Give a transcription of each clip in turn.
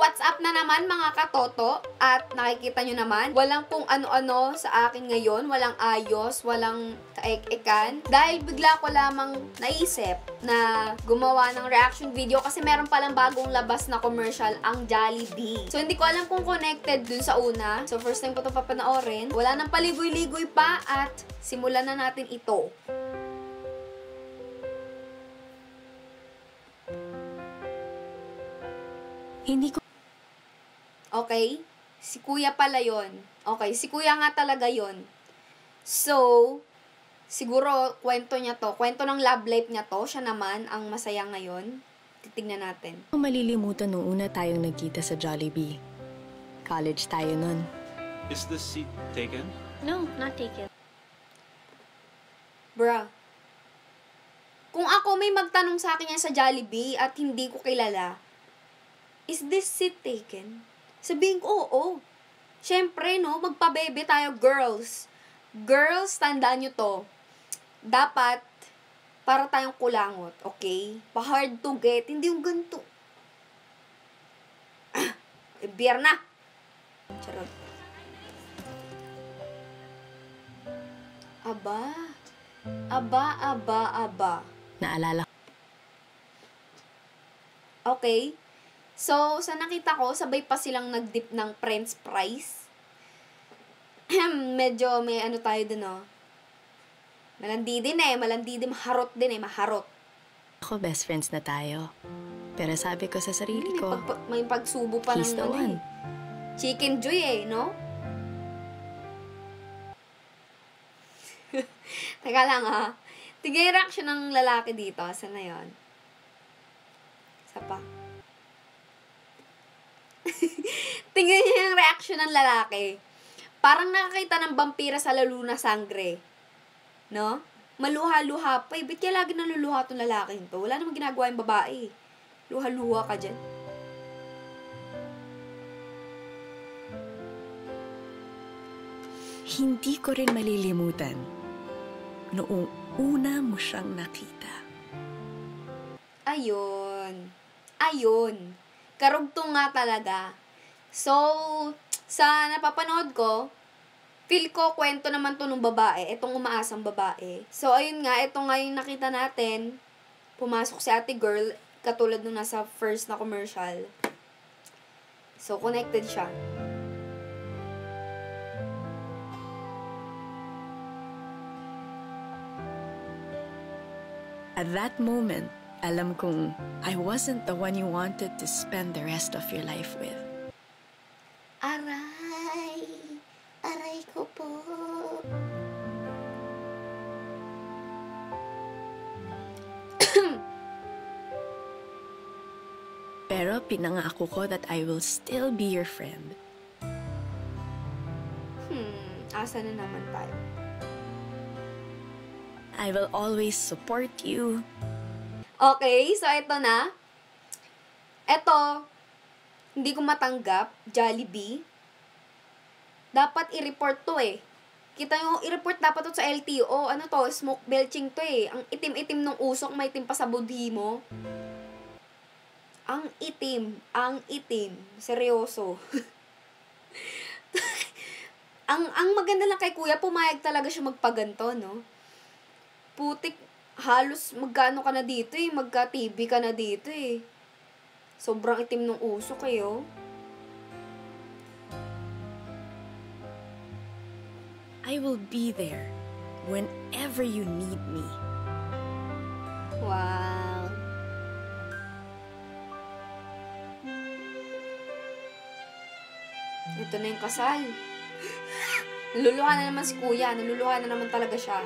what's up na naman mga katoto? At nakikita nyo naman, walang kung ano-ano sa akin ngayon, walang ayos, walang kaek-ekan. Dahil bigla ko lamang naisip na gumawa ng reaction video kasi meron palang bagong labas na commercial ang Jollibee. So hindi ko alam kung connected dun sa una. So first time ko ito papanoorin. Wala nang paligoy-ligoy pa at simulan na natin ito. Hindi ko... Okay? Si kuya pala yon. Okay, si kuya nga talaga yon. So, siguro, kwento niya to. Kwento ng love life niya to. Siya naman ang masaya ngayon. Titignan natin. malilimutan nung una tayong nagkita sa Jollibee. College tayo nun. Is the seat taken? No, not taken. Bruh. Kung ako may magtanong sa akin yan sa Jollibee at hindi ko kilala, is this seat taken? Sabihin ko, oo. Siyempre, no, magpabebe tayo, girls. Girls, tandaan nyo to. Dapat, para tayong kulangot, okay? Pa-hard to get, hindi yung ganito. Beer na. Charot. Aba. Aba. Naalala ko. Okay. So, sa nakita ko, sabay pa silang nag-dip ng french fries. Medyo may ano tayo dun, no? Malandi din, maharot din, maharot. Ako, best friends na tayo. Pero sabi ko sa sarili ko, May pagsubo pa he's ng the ano, one. Chicken joy no? Teka lang, ha? Tigay yung reaction ng lalaki dito. Saan na yun? Isa pa. Tingnan niyo yung reaction ng lalaki. Parang nakakita ng vampira sa lalo na sangre. No? Maluha-luha pa. Ba't kaya lagi naluluha itong lalaking to? Wala namang ginagawa yung babae. Luha-luha ka dyan. Hindi ko rin malilimutan noong una mo siyang nakita. Ayun. Karugtong nga talaga. So, sa napapanood ko, feel ko kwento naman to ng babae, itong umaasang babae. So, ayun nga, ito nga yung nakita natin. Pumasok si ate girl, katulad nung nasa first na commercial. So, connected siya. At that moment, alam kong I wasn't the one you wanted to spend the rest of your life with. Aray ko po. Pero pinangako ko that I will still be your friend. Asa na naman tayo? I will always support you. Okay, so ito na. Ito, hindi ko matanggap, Jollibee. Dapat i-report to eh. Kita nyo, i-report dapat to sa LTO. Ano to, smoke belching to eh. Ang itim-itim ng usok, may itim pa sa budhi mo. Ang itim. Seryoso. ang maganda lang kay kuya, pumayag talaga siya magpaganto, no? Putik, halos magkano ka na dito eh, magka-TV ka na dito eh. Sobrang itim ng usok kayo. I will be there whenever you need me. Wow. Ito na yung kasal. Naluluha na naman si kuya. Naluluha na naman talaga siya.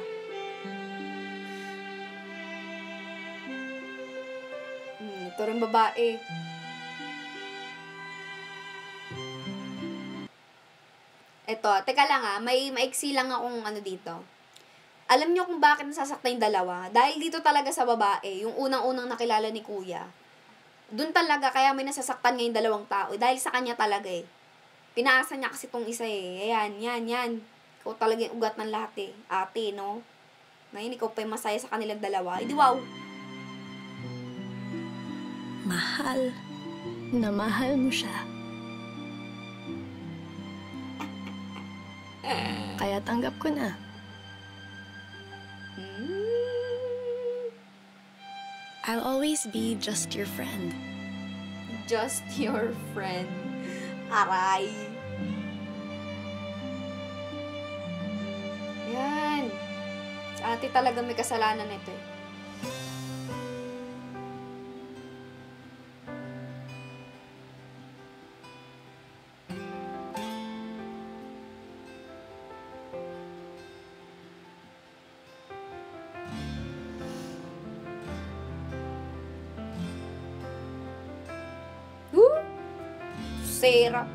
Ito rin babae. Ito, teka lang may maiksi lang akong ano dito. Alam niyo kung bakit nasasaktan yung dalawa? Dahil dito talaga sa babae, yung unang-unang nakilala ni kuya. Doon talaga, kaya may nasasaktan ngayong dalawang tao. Dahil sa kanya talaga eh. Pinaasa niya kasi tong isa eh. Ayan, yan. Ikaw talaga yung ugat ng lahat eh. Ate, no? Ngayon, ikaw pa yung masaya sa kanilang dalawa. Di wow. Mahal, na mahal mo siya. Kaya tanggap ko na. I'll always be just your friend. Just your friend. Aray. Yan. Si ate talaga may kasalanan nito eh. Sera.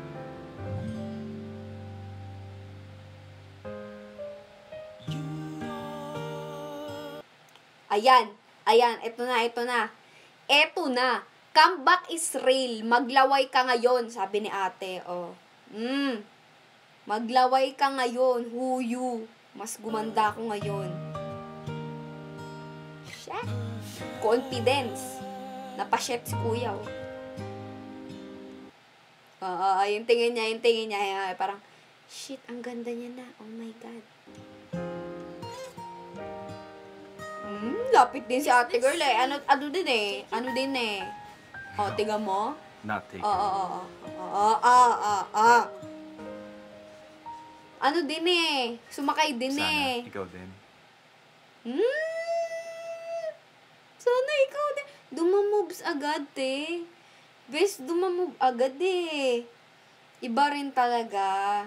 Ayan. Ayan. Ito na. Comeback is real. Maglaway ka ngayon, sabi ni ate. Oh. Maglaway ka ngayon. Huyu. Mas gumanda ako ngayon. Shit. Confidence. Napashit si kuya, oh. Yung tingin niya, parang, shit, ang ganda niya na. Oh my God. Lapit din si ate girl eh. Ano din eh. Oh, tiga mo? Not taken. Ano din eh. Sumakay din eh. Sana ikaw din. Sana ikaw din. Dumamoves agad eh. Bes, dumamove agad eh. Iba rin talaga.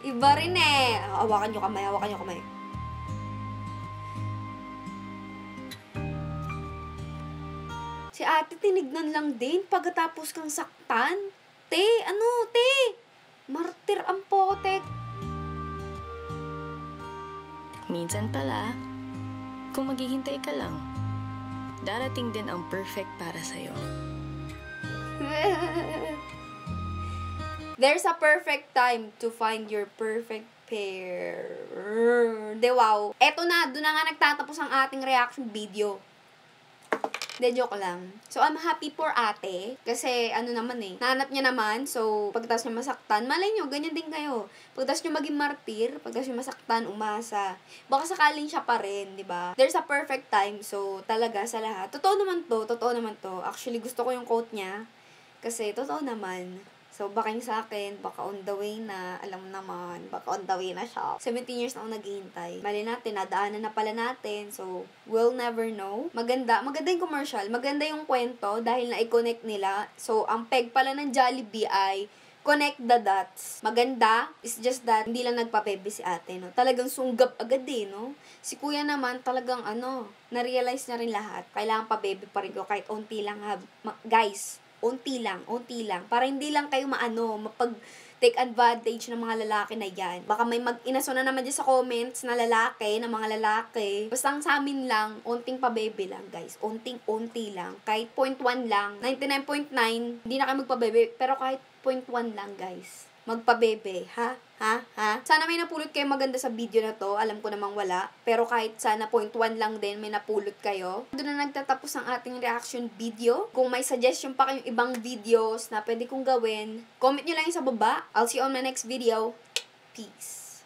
Iba rin eh. Hawakan nyo kamay. Si ate tinignan lang din pagkatapos kang saktan. Te. Martir ang potek. Minsan pala, kung maghihintay ka lang, darating din ang perfect para sa'yo. There's a perfect time to find your perfect pair. De wow. Eto na, doon na nga nagtatapos ang ating reaction video. De joke lang. So, I'm happy for ate. Kasi, nahanap niya naman. So, pagkatapos niya masaktan, malay nyo, ganyan din kayo. Pagkatapos niya maging martir, pagkatapos niya masaktan, umasa. Baka sakaling siya pa rin, di ba? There's a perfect time. So, talaga sa lahat. Totoo naman to. Actually, gusto ko yung quote niya. Kasi, totoo naman. So, baka yung sa akin, baka on the way na, alam mo naman, baka on the way na siya. 17 years na ako naghihintay. Mali natin, nadaanan na pala natin. So, we'll never know. Maganda yung commercial. Maganda yung kwento dahil na-connect nila. So, ang peg pala ng Jollibee ay connect the dots. Maganda. It's just that, hindi lang nagpapebe si ate, no? Talagang sunggap agad eh, no? Si kuya naman, talagang na-realize na rin lahat. Kailangan pa bebe pa rin ko kahit unti lang ha. Guys, unti lang. Para hindi lang kayo mapag-take advantage ng mga lalaki na yan. Baka may inaso na naman dyan sa comments na lalaki, ng mga lalaki. Basta sa amin lang, unting pabebe lang, guys. Unting-unti lang. Kahit 0.1 lang. 99.9, hindi na kayo magpabebe. Pero kahit 0.1 lang, guys. Magpabebe, ha? Sana may napulot kayo maganda sa video na to. Alam ko namang wala. Pero kahit sana 0.1 lang din, may napulot kayo. Doon na nagtatapos ang ating reaction video. Kung may suggestion pa kayong ibang videos na pwede kong gawin, comment nyo lang yung sa baba. I'll see you on my next video. Peace.